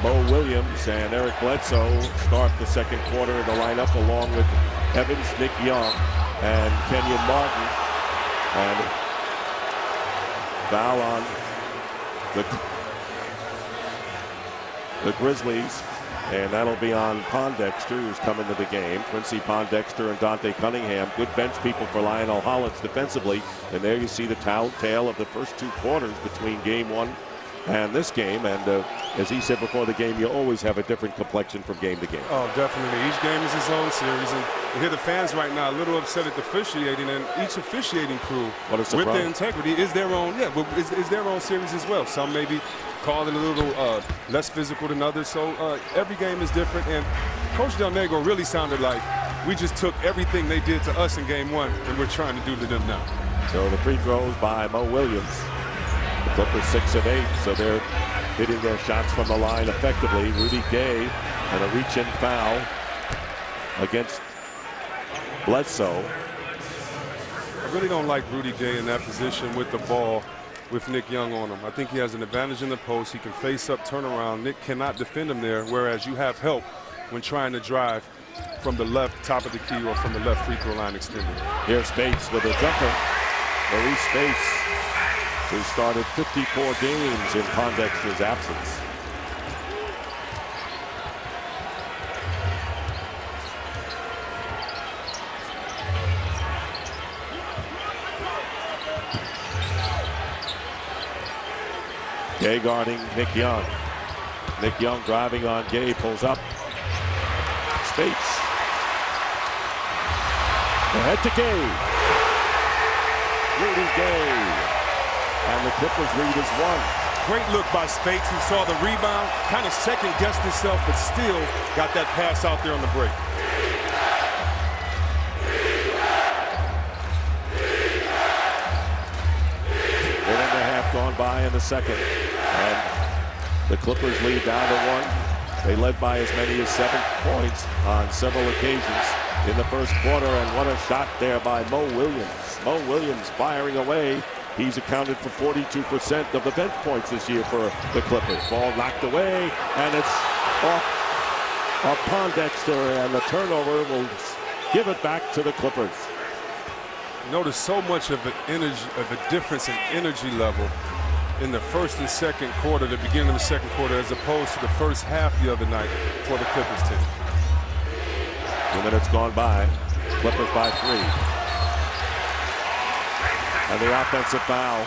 Mo Williams and Eric Bledsoe start the second quarter in the lineup, along with Evans, Nick Young, and Kenyon Martin. And foul on the Grizzlies, and that'll be on Pondexter, who's come into the game. Quincy Pondexter and Dante Cunningham, good bench people for Lionel Hollins defensively. And there you see the tale of the first two quarters between game one and this game. And as he said before the game, you always have a different complexion from game to game. Oh, definitely. Each game is its own series. And you hear the fans right now a little upset at the officiating, and each officiating crew with their integrity is their own, is their own series as well. Some may be calling a little less physical than others. So every game is different. And Coach Del Negro really sounded like we just took everything they did to us in game one and we're trying to do to them now. So the free throws by Mo Williams. The Clippers 6 of 8, so they're hitting their shots from the line effectively. Rudy Gay and a reach-in foul against Bledsoe. I really don't like Rudy Gay in that position with the ball with Nick Young on him. I think he has an advantage in the post. He can face up, turn around. Nick cannot defend him there, whereas you have help when trying to drive from the left top of the key or from the left free throw line extended. Here's Spates with a jumper. Maurice Spates, who started 54 games in Pondexter's absence. Gay guarding Nick Young. Nick Young driving on Gay, pulls up. Spates. Ahead to Gay. Rudy Gay. And the Clippers lead is 1. Great look by Spates, who saw the rebound, kind of second-guessed himself, but still got that pass out there on the break. Gone by in the second, and the Clippers lead down to 1. They led by as many as 7 points on several occasions in the first quarter, and what a shot there by Mo Williams. Mo Williams firing away. He's accounted for 42% of the bench points this year for the Clippers. Ball knocked away, and it's off Pondexter, and the turnover will give it back to the Clippers. Notice so much of a difference in energy level in the first and second quarter, the beginning of the second quarter, as opposed to the first half the other night for the Clippers team. 2 minutes gone by. Clippers by 3. And the offensive foul.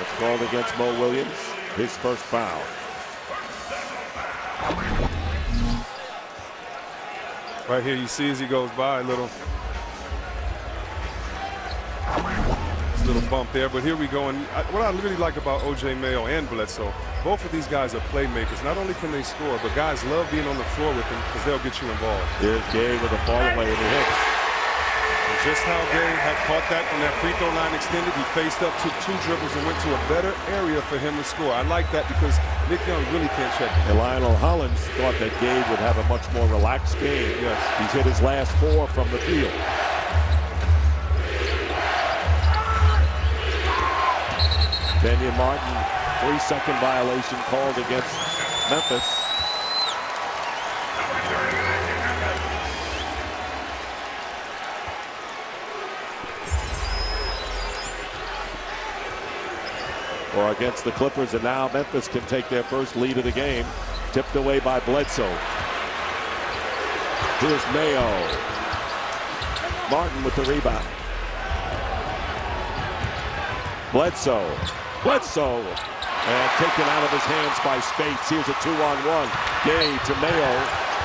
It's called against Mo Williams, his first foul. Right here you see as he goes by, little bump there, but here we go. And what I really like about O.J. Mayo and Bledsoe, both of these guys are playmakers. Not only can they score, but guys love being on the floor with them because they'll get you involved. Here's Gay with a fall away, and he hits. And just how Gay had caught that on that free throw line extended, he faced up, took 2 dribbles, and went to a better area for him to score. I like that because Nick Young really can't check him. And Lionel Hollins thought that Gay would have a much more relaxed game. Yes. He's hit his last 4 from the field. Kenyon Martin, 3-second violation called against Memphis. Or against the Clippers, and now Memphis can take their first lead of the game. Tipped away by Bledsoe. Here's Mayo. Martin with the rebound. Bledsoe, and taken out of his hands by Spates. Here's a 2-on-1. Gay to Mayo,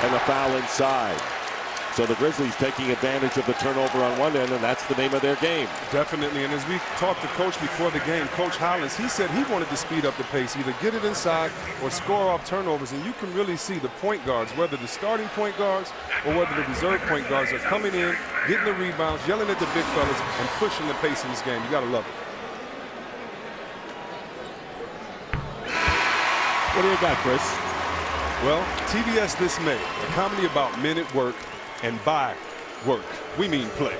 and the foul inside. So the Grizzlies taking advantage of the turnover on one end, and that's the name of their game. Definitely, and as we talked to Coach before the game, Coach Hollins, he said he wanted to speed up the pace, either get it inside or score off turnovers, and you can really see the point guards, whether the starting point guards or whether the reserve point guards are coming in, getting the rebounds, yelling at the big fellas, and pushing the pace in this game. You got to love it. What do you got, Chris? Well, TBS This May, a comedy about men at work, and by work, we mean play.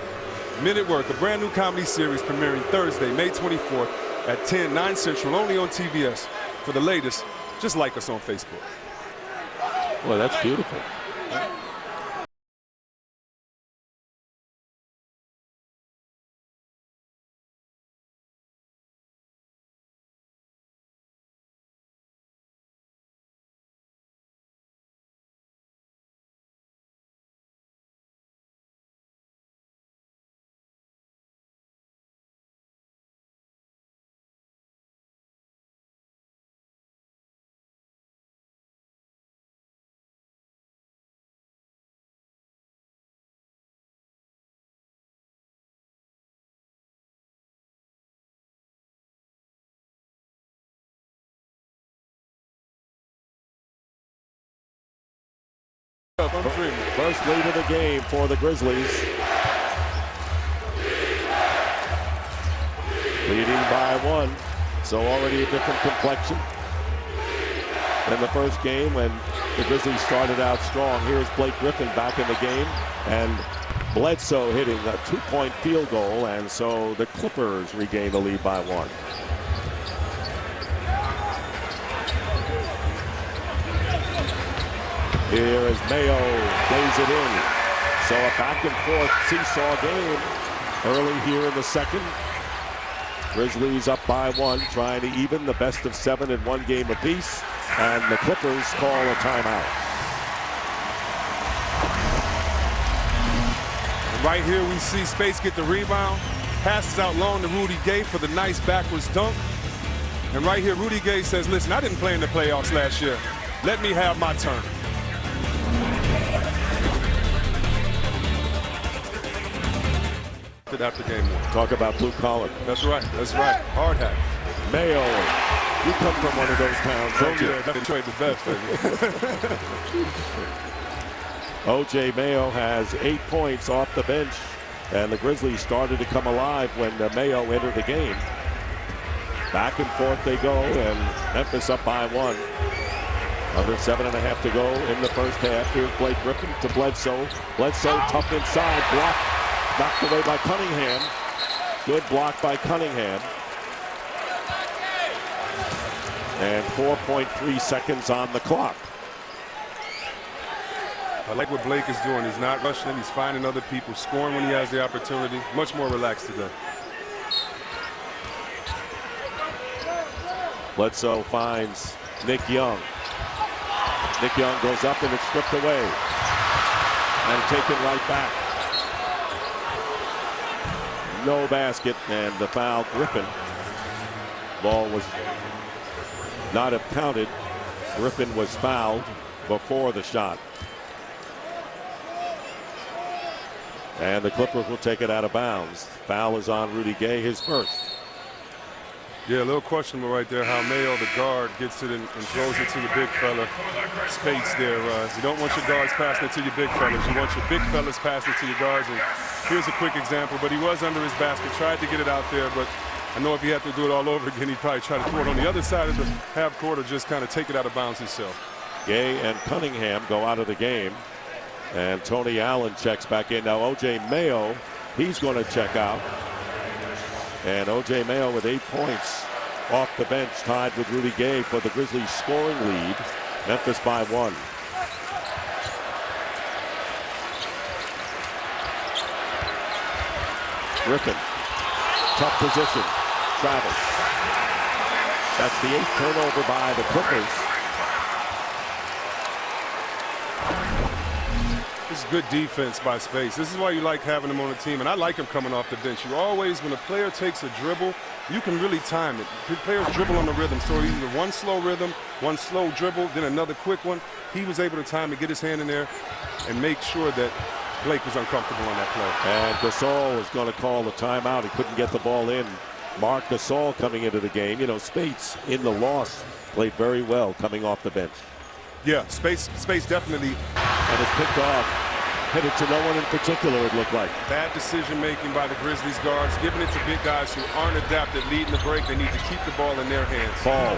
Men at Work, a brand new comedy series premiering Thursday, May 24th at 10, 9 Central, only on TBS. For the latest, just like us on Facebook. Well, that's beautiful. First lead of the game for the Grizzlies. Leading by 1, so already a different complexion than the first game when the Grizzlies started out strong. Here's Blake Griffin back in the game, and Bledsoe hitting a 2-point field goal, and so the Clippers regain the lead by 1. Here is Mayo, plays it in. So a back and forth seesaw game early here in the second. Grizzlies up by 1, trying to even the best of 7 in 1 game apiece. And the Clippers call a timeout. Right here we see Space get the rebound. Passes out long to Rudy Gay for the nice backwards dunk. And right here Rudy Gay says, listen, I didn't play in the playoffs last year. Let me have my turn. After game 1. Talk about blue collar. That's right. That's right. Hard hat. Mayo, you come from one of those towns, don't you? Yeah, Detroit the best, baby. O.J. Mayo has 8 points off the bench, and the Grizzlies started to come alive when Mayo entered the game. Back and forth they go, and Memphis up by 1. Under 7.5 to go in the first half. Here's Blake Griffin to Bledsoe. Bledsoe tough inside, blocked. Knocked away by Cunningham. Good block by Cunningham. And 4.3 seconds on the clock. I like what Blake is doing. He's not rushing. He's finding other people, scoring when he has the opportunity. Much more relaxed today. Bledsoe finds Nick Young. Nick Young goes up and it's stripped away. And taken right back. No basket, and the foul. Griffin. Ball was not have counted. Griffin was fouled before the shot. And the Clippers will take it out of bounds. Foul is on Rudy Gay, his first. Yeah, a little questionable right there how Mayo, the guard, gets it and throws it to the big fella. Spates there. You don't want your guards passing it to your big fellas. You want your big fellas passing it to your guards. And here's a quick example, but he was under his basket, tried to get it out there, but I know if he had to do it all over again, he'd probably try to throw it on the other side of the half court or just kind of take it out of bounds himself. Gay and Cunningham go out of the game, and Tony Allen checks back in. Now O.J. Mayo, he's going to check out. And O.J. Mayo with 8 points off the bench, tied with Rudy Gay for the Grizzlies scoring lead. Memphis by 1. Griffin, tough position, travels. That's the 8th turnover by the Clippers. This is good defense by Space. This is why you like having him on the team, and I like him coming off the bench. You always, when a player takes a dribble, you can really time it. Players dribble on the rhythm, so either one slow rhythm, one slow dribble, then another quick one. He was able to time it, get his hand in there, and make sure that Blake was uncomfortable on that play. And Gasol is going to call the timeout. He couldn't get the ball in. Mark Gasol coming into the game. You know, Spates in the loss played very well coming off the bench. Yeah, Space definitely. And it's picked off. Hit it to no one in particular, it looked like. Bad decision-making by the Grizzlies guards, giving it to big guys who aren't adapted, leading the break. They need to keep the ball in their hands. Ball,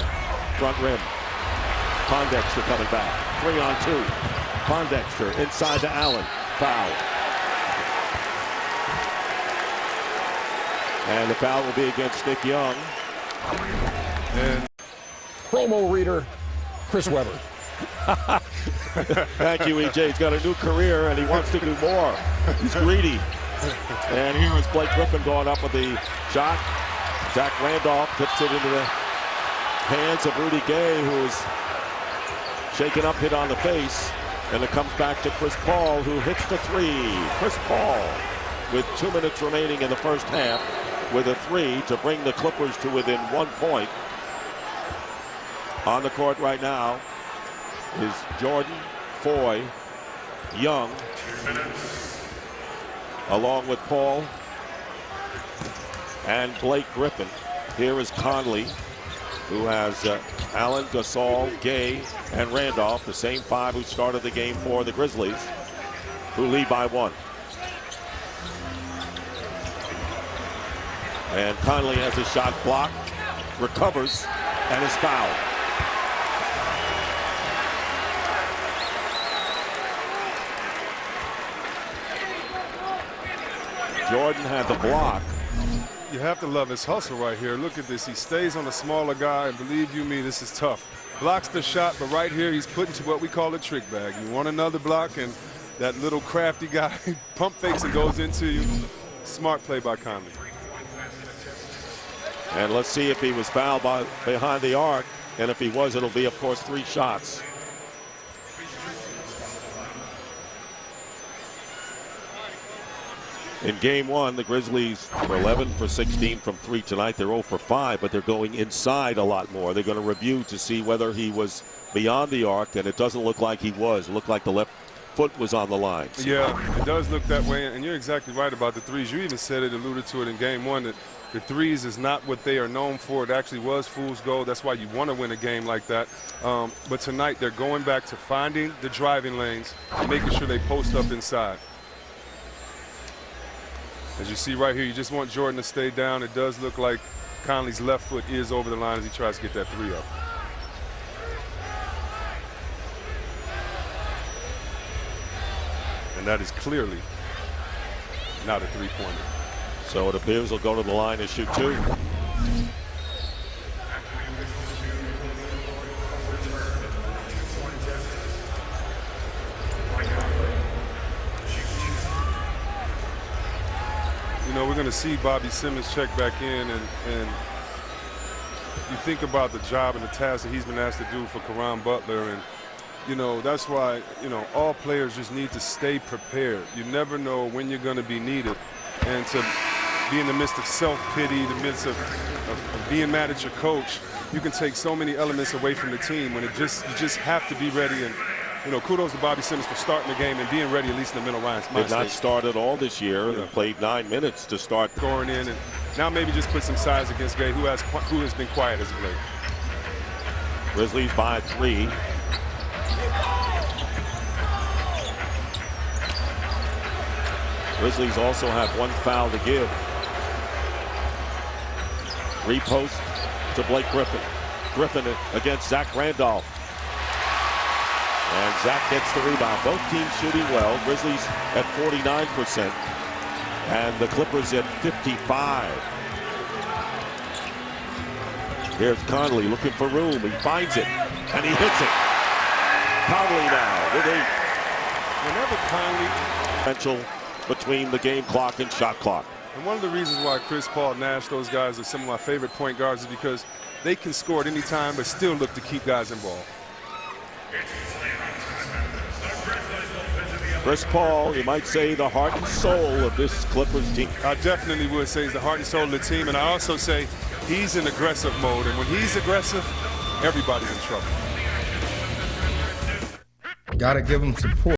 front rim. Pondexter coming back. 3-on-2. Pondexter inside to Allen. Foul. And the foul will be against Nick Young. And promo reader Chris Webber. Thank you, EJ. He's got a new career, and he wants to do more. He's greedy. And here is Blake Griffin going up with the shot. Zach Randolph tips it into the hands of Rudy Gay, who's shaken up, hit on the face. And it comes back to Chris Paul, who hits the three. Chris Paul, with 2 minutes remaining in the first half, with a three to bring the Clippers to within 1 point. On the court right now is Jordan, Foy, Young, along with Paul and Blake Griffin. Here is Conley, who has Allen, Gasol, Gay, and Randolph, the same five who started the game for the Grizzlies, who lead by 1. And Conley has a shot blocked, recovers, and is fouled. Jordan had the block. You have to love his hustle right here. Look at this. He stays on the smaller guy, and believe you me, this is tough. Blocks the shot, but right here he's put into what we call a trick bag. You want another block, and that little crafty guy pump fakes and goes into you. Smart play by Conley. And let's see if he was fouled behind the arc. And if he was, it'll be, of course, 3 shots. In game 1, the Grizzlies were 11 for 16 from 3 tonight. They're 0 for 5, but they're going inside a lot more. They're going to review to see whether he was beyond the arc, and it doesn't look like he was. It looked like the left foot was on the line. Yeah, it does look that way, and you're exactly right about the threes. You even said it, alluded to it in game 1, that the threes is not what they are known for. It actually was fool's gold. That's why you want to win a game like that. But tonight they're going back to finding the driving lanes and making sure they post up inside. As you see right here, you just want Jordan to stay down. It does look like Conley's left foot is over the line as he tries to get that 3 up. And that is clearly not a 3-pointer. So it appears he'll go to the line and shoot 2. You know, we're going to see Bobby Simmons check back in, and you think about the job and the task that he's been asked to do for Caron Butler, and you know, that's why, you know, all players just need to stay prepared. You never know when you're going to be needed, and to be in the midst of self-pity, the midst of being mad at your coach, you can take so many elements away from the team when you just have to be ready. And you know, kudos to Bobby Simmons for starting the game and being ready, at least in the middle lines. Did not start at all this year. Yeah. Played 9 minutes to start. Scoring in, and now maybe just put some size against Gay, who has been quiet as of late. Grizzlies by 3. Grizzlies also have 1 foul to give. Repost to Blake Griffin. Griffin against Zach Randolph. And Zach gets the rebound. Both teams shooting well. Grizzlies at 49%. And the Clippers at 55. Here's Conley looking for room. He finds it. And he hits it. Conley now with 8. Whenever Conley... Potential between the game clock and shot clock. And one of the reasons why Chris Paul, Nash, those guys are some of my favorite point guards is because they can score at any time but still look to keep guys involved. Chris Paul, you might say, the heart and soul of this Clippers team. I definitely would say he's the heart and soul of the team, and I also say he's in aggressive mode, and when he's aggressive, everybody's in trouble. Got to give him support.